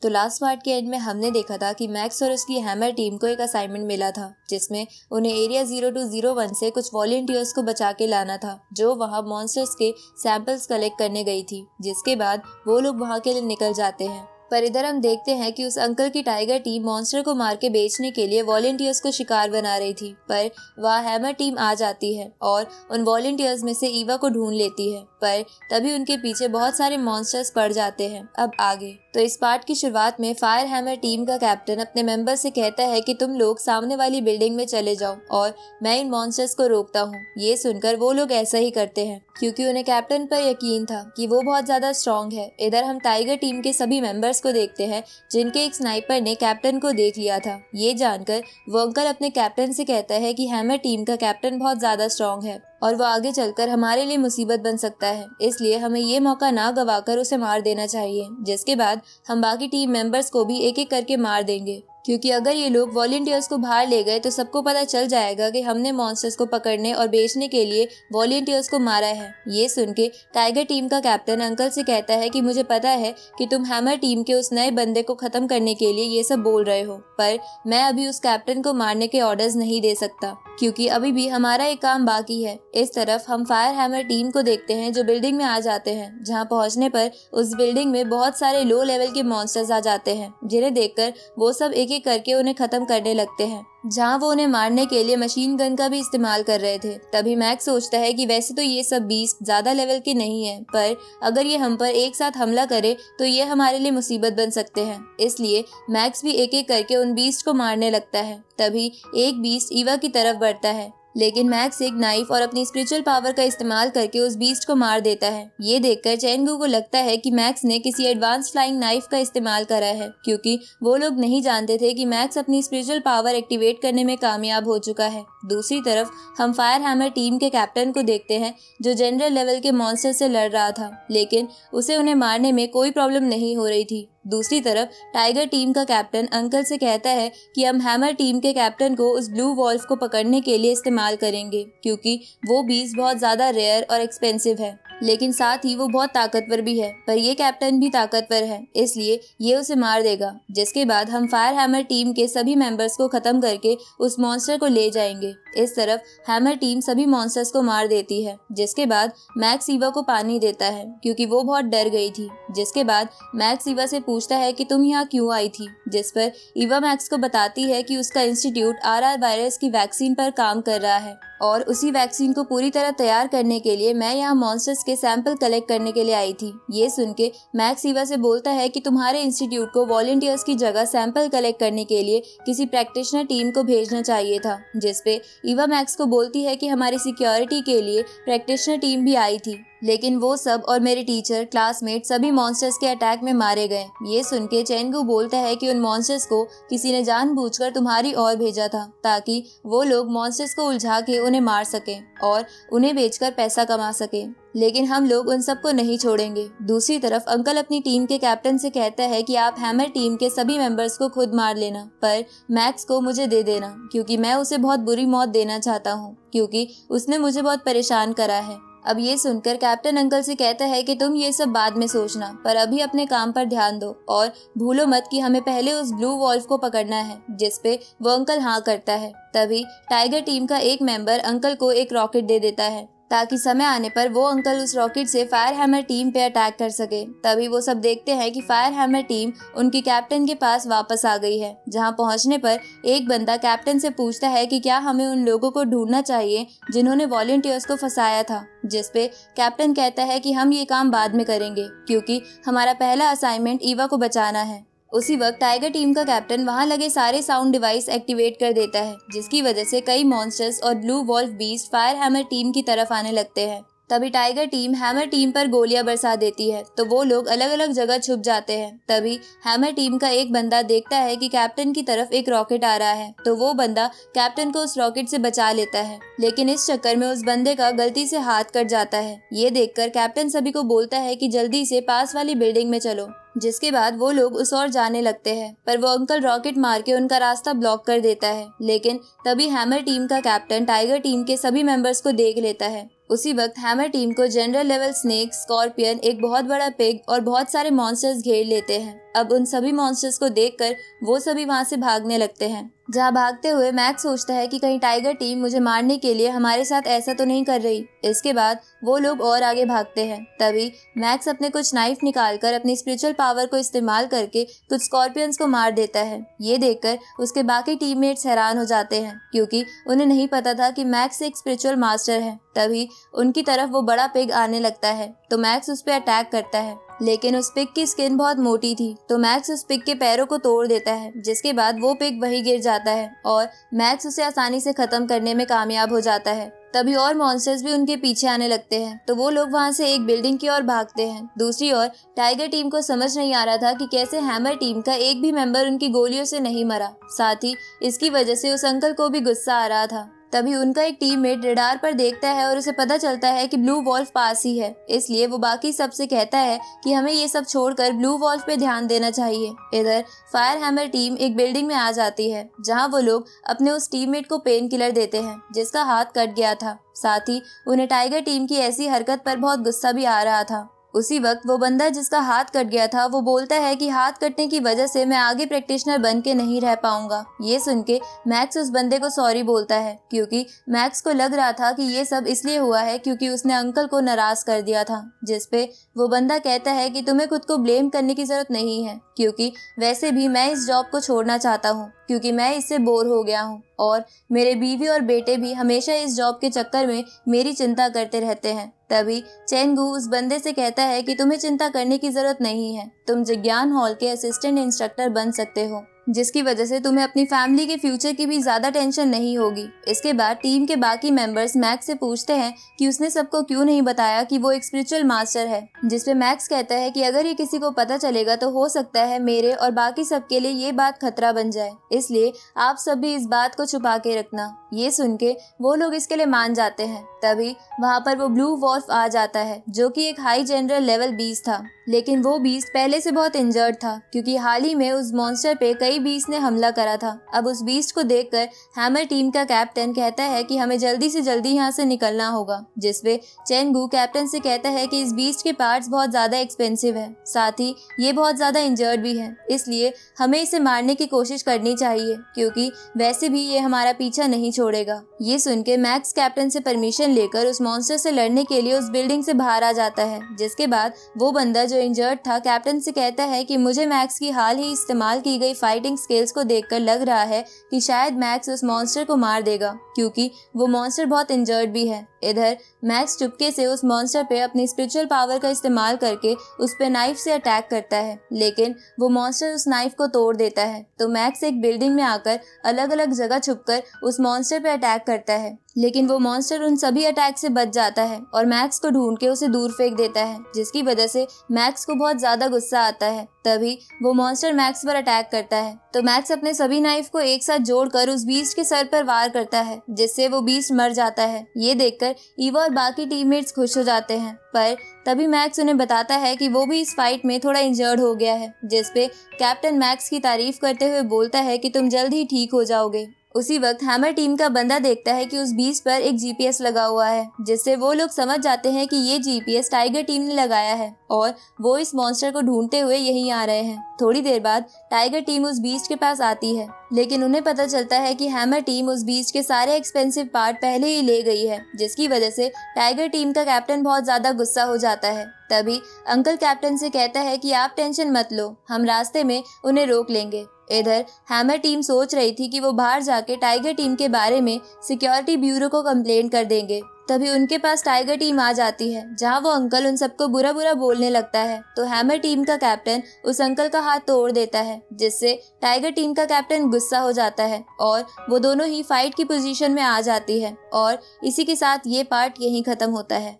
तो last part के and में हमने देखा था कि मैक्स और उसकी हैमर टीम को एक असाइनमेंट मिला था जिसमें उन्हें एरिया 0201 से कुछ वॉलंटियर्स को बचा के लाना था जो वहां मॉन्स्टर्स के सैंपल्स कलेक्ट करने गई थी, जिसके बाद वो लोग वहां के लिए निकल जाते हैं। पर इधर हम देखते हैं कि उस अंकल की टाइगर टीम मॉन्स्टर को मार के बेचने के लिए वॉलंटियर्स को शिकार बना रही थी, पर वह हैमर टीम आ जाती है और उन वॉलंटियर्स में से ईवा को ढूंढ लेती है। पर तभी उनके पीछे बहुत सारे मॉन्स्टर्स पड़ जाते हैं। अब आगे तो इस पार्ट की शुरुआत में फायर हैमर टीम का कैप्टन अपने मेंबर से कहता है कि तुम लोग सामने वाली बिल्डिंग में चले जाओ और मैं इन मॉन्स्टर्स को रोकता हूँ। ये सुनकर वो लोग ऐसा ही करते हैं क्योंकि उन्हें कैप्टन पर यकीन था कि वो बहुत ज्यादा स्ट्रांग है। इधर हम टाइगर टीम के सभी मेंबर्स को देखते हैं जिनके एक स्नाइपर ने कैप्टन को देख लिया था। ये जानकर वो अंकल अपने कैप्टन से कहता है कि हैमर टीम का कैप्टन बहुत ज्यादा स्ट्रांग है और वो आगे चलकर हमारे लिए मुसीबत बन सकता है, इसलिए हमें ये मौका ना गवाकर उसे मार देना चाहिए। जिसके बाद हम बाकी टीम मेंबर्स को भी एक एक करके मार देंगे क्योंकि अगर ये लोग वॉलंटियर्स को बाहर ले गए तो सबको पता चल जाएगा कि हमने मॉन्स्टर्स को पकड़ने और बेचने के लिए वॉलंटियर्स को मारा है। ये सुन के टाइगर टीम का कैप्टन अंकल से कहता है कि मुझे पता है कि तुम हैमर टीम के उस नए बंदे को खत्म करने के लिए ये सब बोल रहे हो, पर मैं अभी उस कैप्टन को मारने के ऑर्डर्स नहीं दे सकता क्योंकि अभी भी हमारा एक काम बाकी है। इस तरफ हम फायर हैमर टीम को देखते हैं जो बिल्डिंग में आ जाते हैं, जहां पहुंचने पर उस बिल्डिंग में बहुत सारे लो लेवल के मॉन्स्टर्स आ जाते हैं जिन्हें देखकर वो सब एक एक करके उन्हें खत्म करने लगते हैं, जहां वो उन्हें मारने के लिए मशीन गन का भी इस्तेमाल कर रहे थे। तभी मैक्स सोचता है कि वैसे तो ये सब बीस्ट ज्यादा लेवल के नहीं है, पर अगर ये हम पर एक साथ हमला करे तो ये हमारे लिए मुसीबत बन सकते हैं। इसलिए मैक्स भी एक एक करके उन बीस्ट को मारने लगता है। तभी एक बीस्ट ईवा की तरफ बढ़ता है, लेकिन मैक्स एक नाइफ और अपनी स्पिरिचुअल पावर का इस्तेमाल करके उस बीस्ट को मार देता है। ये देखकर चेंगू को लगता है कि मैक्स ने किसी एडवांस फ्लाइंग नाइफ का इस्तेमाल करा है क्योंकि वो लोग नहीं जानते थे कि मैक्स अपनी स्पिरिचुअल पावर एक्टिवेट करने में कामयाब हो चुका है। दूसरी तरफ हम फायर हैमर टीम के कैप्टन को देखते हैं जो जनरल लेवल के मॉन्स्टर से लड़ रहा था, लेकिन उसे उन्हें मारने में कोई प्रॉब्लम नहीं हो रही थी। दूसरी तरफ टाइगर टीम का कैप्टन अंकल से कहता है कि हम हैमर टीम के कैप्टन को उस ब्लू वॉल्फ को पकड़ने के लिए इस्तेमाल करेंगे क्योंकि वो बीस्ट बहुत ज्यादा रेयर और एक्सपेंसिव है, लेकिन साथ ही वो बहुत ताकतवर भी है। पर ये कैप्टन भी ताकतवर है, इसलिए ये उसे मार देगा। जिसके बाद हम फायर हैमर टीम के सभी मेंबर्स को खत्म करके उस मॉन्स्टर को ले जाएंगे। इस तरफ हैमर टीम सभी मॉन्स्टर्स को मार देती है। जिसके बाद मैक्स ईवा को पानी देता है क्योंकि वो बहुत डर गई थी। जिसके बाद मैक्स ईवा से पूछता है कि तुम यहाँ क्यों आई थी, जिस पर ईवा मैक्स को बताती है कि उसका इंस्टीट्यूट आरआर वायरस की वैक्सीन पर काम कर रहा है और उसी वैक्सीन को पूरी तरह तैयार करने के लिए मैं यहाँ मॉन्स्टर्स के सैंपल कलेक्ट करने के लिए आई थी। ये सुन के मैक्स ईवा से बोलता है कि तुम्हारे इंस्टीट्यूट को वॉलंटियर्स की जगह सैंपल कलेक्ट करने के लिए किसी प्रैक्टिशनर टीम को भेजना चाहिए था। जिसपे ईवा मैक्स को बोलती है कि हमारी सिक्योरिटी के लिए प्रैक्टिशनर टीम भी आई थी, लेकिन वो सब और मेरे टीचर क्लासमेट सभी मॉन्स्टर्स के अटैक में मारे गए। ये सुन के चेंगू बोलता है कि उन मॉन्स्टर्स को किसी ने जानबूझकर तुम्हारी ओर भेजा था ताकि वो लोग मॉन्स्टर्स को उलझा के उन्हें मार सकें और उन्हें बेचकर पैसा कमा सकें, लेकिन हम लोग उन सबको नहीं छोड़ेंगे। दूसरी तरफ अंकल अपनी टीम के कैप्टन से कहता है कि आप हैमर टीम के सभी मेंबर्स को खुद मार लेना, पर मैक्स को मुझे दे देना क्योंकि मैं उसे बहुत बुरी मौत देना चाहता हूँ क्योंकि उसने मुझे बहुत परेशान करा है। अब ये सुनकर कैप्टन अंकल से कहता है कि तुम ये सब बाद में सोचना, पर अभी अपने काम पर ध्यान दो और भूलो मत कि हमें पहले उस ब्लू वॉल्फ को पकड़ना है। जिसपे वो अंकल हाँ करता है। तभी टाइगर टीम का एक मेंबर अंकल को एक रॉकेट दे देता है ताकि समय आने पर वो अंकल उस रॉकेट से फायर हैमर टीम पे अटैक कर सके। तभी वो सब देखते हैं कि फायर हैमर टीम उनकी कैप्टन के पास वापस आ गई है, जहां पहुंचने पर एक बंदा कैप्टन से पूछता है कि क्या हमें उन लोगों को ढूंढना चाहिए जिन्होंने वॉलंटियर्स को फंसाया था। जिसपे कैप्टन कहता है कि हम ये काम बाद में करेंगे क्योंकि हमारा पहला असाइनमेंट ईवा को बचाना है। उसी वक्त टाइगर टीम का कैप्टन वहां लगे सारे साउंड डिवाइस एक्टिवेट कर देता है, जिसकी वजह से कई मॉन्स्टर्स और blue wolf beast fire hammer team की तरफ आने लगते हैं। तभी टाइगर टीम हैमर टीम पर गोलियां बरसा देती है तो वो लोग अलग अलग जगह छुप जाते हैं। तभी हैमर टीम का एक बंदा देखता है कि कैप्टन की तरफ एक रॉकेट आ रहा है तो वो बंदा कैप्टन को उस रॉकेट से बचा लेता है, लेकिन इस चक्कर में उस बंदे का गलती से हाथ कट जाता है। ये देखकर कैप्टन सभी को बोलता है कि जल्दी से पास वाली बिल्डिंग में चलो। जिसके बाद वो लोग उस ओर जाने लगते हैं, पर वो अंकल रॉकेट मार के उनका रास्ता ब्लॉक कर देता है। लेकिन तभी हैमर टीम का कैप्टन टाइगर टीम के सभी मेंबर्स को देख लेता है उसी वक्त हैमर टीम को जनरल लेवल स्नेक, स्कॉर्पियन, एक बहुत बड़ा पिग और बहुत सारे मॉन्स्टर्स घेर लेते हैं। अब उन सभी मॉन्स्टर्स को देखकर वो सभी वहां से भागने लगते हैं। जहां भागते हुए मैक्स सोचता है कि कहीं टाइगर टीम मुझे मारने के लिए हमारे साथ ऐसा तो नहीं कर रही। इसके बाद वो लोग और आगे भागते हैं। तभी मैक्स अपने कुछ नाइफ निकालकर अपनी स्पिरिचुअल पावर को इस्तेमाल करके कुछ स्कॉर्पियंस को मार देता है। ये देखकर उसके बाकी टीममेट्स हैरान हो जाते हैं क्योंकि उन्हें नहीं पता था कि मैक्स एक स्पिरिचुअल मास्टर है। तभी उनकी तरफ वो बड़ा पिग आने लगता है तो मैक्स उस पर अटैक करता है, लेकिन उस पिग की स्किन बहुत मोटी थी तो मैक्स उस पिग के पैरों को तोड़ देता है, जिसके बाद वो पिग वहीं गिर जाता है और मैक्स उसे आसानी से खत्म करने में कामयाब हो जाता है। तभी और मॉन्स्टर्स भी उनके पीछे आने लगते हैं तो वो लोग वहां से एक बिल्डिंग की ओर भागते हैं। दूसरी ओर टाइगर टीम को समझ नहीं आ रहा था कि कैसे हैमर टीम का एक भी मेंबर उनकी गोलियों से नहीं मरा। साथ ही इसकी वजह से उस अंकल को भी गुस्सा आ रहा था। तभी उनका एक टीममेट रडार पर देखता है और उसे पता चलता है कि ब्लू वॉल्फ पास ही है, इसलिए वो बाकी सबसे कहता है कि हमें ये सब छोड़कर ब्लू वॉल्फ पे ध्यान देना चाहिए। इधर फायर हैमर टीम एक बिल्डिंग में आ जाती है जहां वो लोग अपने उस टीममेट को पेन किलर देते हैं जिसका हाथ कट गया था। साथ ही उन्हें टाइगर टीम की ऐसी हरकत पर बहुत गुस्सा भी आ रहा था। उसी वक्त वो बंदा जिसका हाथ कट गया था वो बोलता है कि हाथ कटने की वजह से मैं आगे प्रैक्टिशनर बन के नहीं रह पाऊंगा। ये सुन के मैक्स उस बंदे को सॉरी बोलता है क्योंकि मैक्स को लग रहा था कि ये सब इसलिए हुआ है क्योंकि उसने अंकल को नाराज कर दिया था। जिसपे वो बंदा कहता है कि तुम्हें खुद को ब्लेम करने की जरूरत नहीं है क्योंकि वैसे भी मैं इस जॉब को छोड़ना चाहता हूँ क्योंकि मैं इससे बोर हो गया हूँ और मेरे बीवी और बेटे भी हमेशा इस जॉब के चक्कर में मेरी चिंता करते रहते हैं। तभी चेंगू उस बंदे से कहता है कि तुम्हें चिंता करने की जरूरत नहीं है, तुम जिज्ञान हॉल के असिस्टेंट इंस्ट्रक्टर बन सकते हो, जिसकी वजह से तुम्हें अपनी फैमिली के फ्यूचर की भी ज्यादा टेंशन नहीं होगी। इसके बाद टीम के बाकी मेंबर्स मैक्स से पूछते हैं कि उसने सबको क्यों नहीं बताया कि वो एक स्पिरिचुअल मास्टर है, जिसपे मैक्स कहता है कि अगर ये किसी को पता चलेगा तो हो सकता है मेरे और बाकी सबके लिए ये बात खतरा बन जाए, इसलिए आप सब भी इस बात को छुपा के रखना। ये सुन के वो लोग इसके लिए मान जाते हैं। तभी वहाँ पर वो ब्लू वॉल्फ आ जाता है जो कि एक हाई जनरल लेवल बीस्ट था, लेकिन वो बीस्ट पहले से बहुत इंजर्ड था क्योंकि हाल ही में उस मॉन्स्टर पे कई बीस्ट ने हमला करा था। अब उस बीस्ट को देखकर हैमर टीम का कैप्टन कहता है कि हमें जल्दी से जल्दी यहाँ से निकलना होगा, जिसपे चेंगू कैप्टन से कहता है कि इस बीस्ट के पार्ट्स बहुत ज्यादा एक्सपेंसिव है, साथ ही ये बहुत ज्यादा इंजर्ड भी है, इसलिए हमें इसे मारने की कोशिश करनी चाहिए क्योंकि वैसे भी ये हमारा पीछा नहीं छोड़ेगा। ये सुन के मैक्स कैप्टन से परमिशन लेकर उस मॉन्स्टर से लड़ने के लिए उस बिल्डिंग से बाहर आ जाता है, जिसके बाद वो बंदा जो इंजर्ड था कैप्टन से कहता है कि मुझे मैक्स की हाल ही इस्तेमाल की गई फाइटिंग स्किल्स को देखकर लग रहा है कि शायद मैक्स उस मॉन्स्टर को मार देगा क्योंकि वो मॉन्स्टर बहुत इंजर्ड भी है। इधर मैक्स चुपके से उस मॉन्स्टर पे अपनी स्पिरिचुअल पावर का इस्तेमाल करके उस पे नाइफ से अटैक करता है, लेकिन वो मॉन्स्टर उस नाइफ को तोड़ देता है। तो मैक्स एक बिल्डिंग में आकर अलग अलग जगह छुपकर उस मॉन्स्टर पे अटैक करता है, लेकिन वो मॉन्स्टर उन सभी अटैक से बच जाता है और मैक्स को ढूंढ के उसे दूर फेंक देता है, जिसकी वजह से मैक्स को बहुत ज्यादा गुस्सा आता है। तभी वो मॉन्स्टर मैक्स पर अटैक करता है तो मैक्स अपने सभी नाइफ को एक साथ जोड़कर उस बीस्ट के सर पर वार करता है, जिससे वो बीस्ट मर जाता है। ये देखकर ईवा और बाकी टीममेट्स खुश हो जाते हैं, पर तभी मैक्स उन्हें बताता है कि वो भी इस फाइट में थोड़ा इंजर्ड हो गया है, जिसपे कैप्टन मैक्स की तारीफ करते हुए बोलता है कि तुम जल्द ही ठीक हो जाओगे। उसी वक्त हैमर टीम का बंदा देखता है कि उस बीस्ट पर एक जीपीएस लगा हुआ है, जिससे वो लोग समझ जाते हैं कि ये जीपीएस टाइगर टीम ने लगाया है और वो इस मॉन्स्टर को ढूंढते हुए यहीं आ रहे हैं। थोड़ी देर बाद टाइगर टीम उस बीस्ट के पास आती है, लेकिन उन्हें पता चलता है कि हैमर टीम उस बीस्ट के सारे एक्सपेंसिव पार्ट पहले ही ले गई है, जिसकी वजह से टाइगर टीम का कैप्टन बहुत ज्यादा गुस्सा हो जाता है। तभी अंकल कैप्टन से कहता है कि आप टेंशन मत लो, हम रास्ते में उन्हें रोक लेंगे। इधर हैमर टीम सोच रही थी कि वो बाहर जाके टाइगर टीम के बारे में सिक्योरिटी ब्यूरो को कंप्लेंट कर देंगे। तभी उनके पास टाइगर टीम आ जाती है, जहां वो अंकल उन सबको बुरा बुरा बोलने लगता है। तो हैमर टीम का कैप्टन उस अंकल का हाथ तोड़ देता है, जिससे टाइगर टीम का कैप्टन गुस्सा हो जाता है और वो दोनों ही फाइट की पोजीशन में आ जाती है। और इसी के साथ ये पार्ट यहीं खत्म होता है।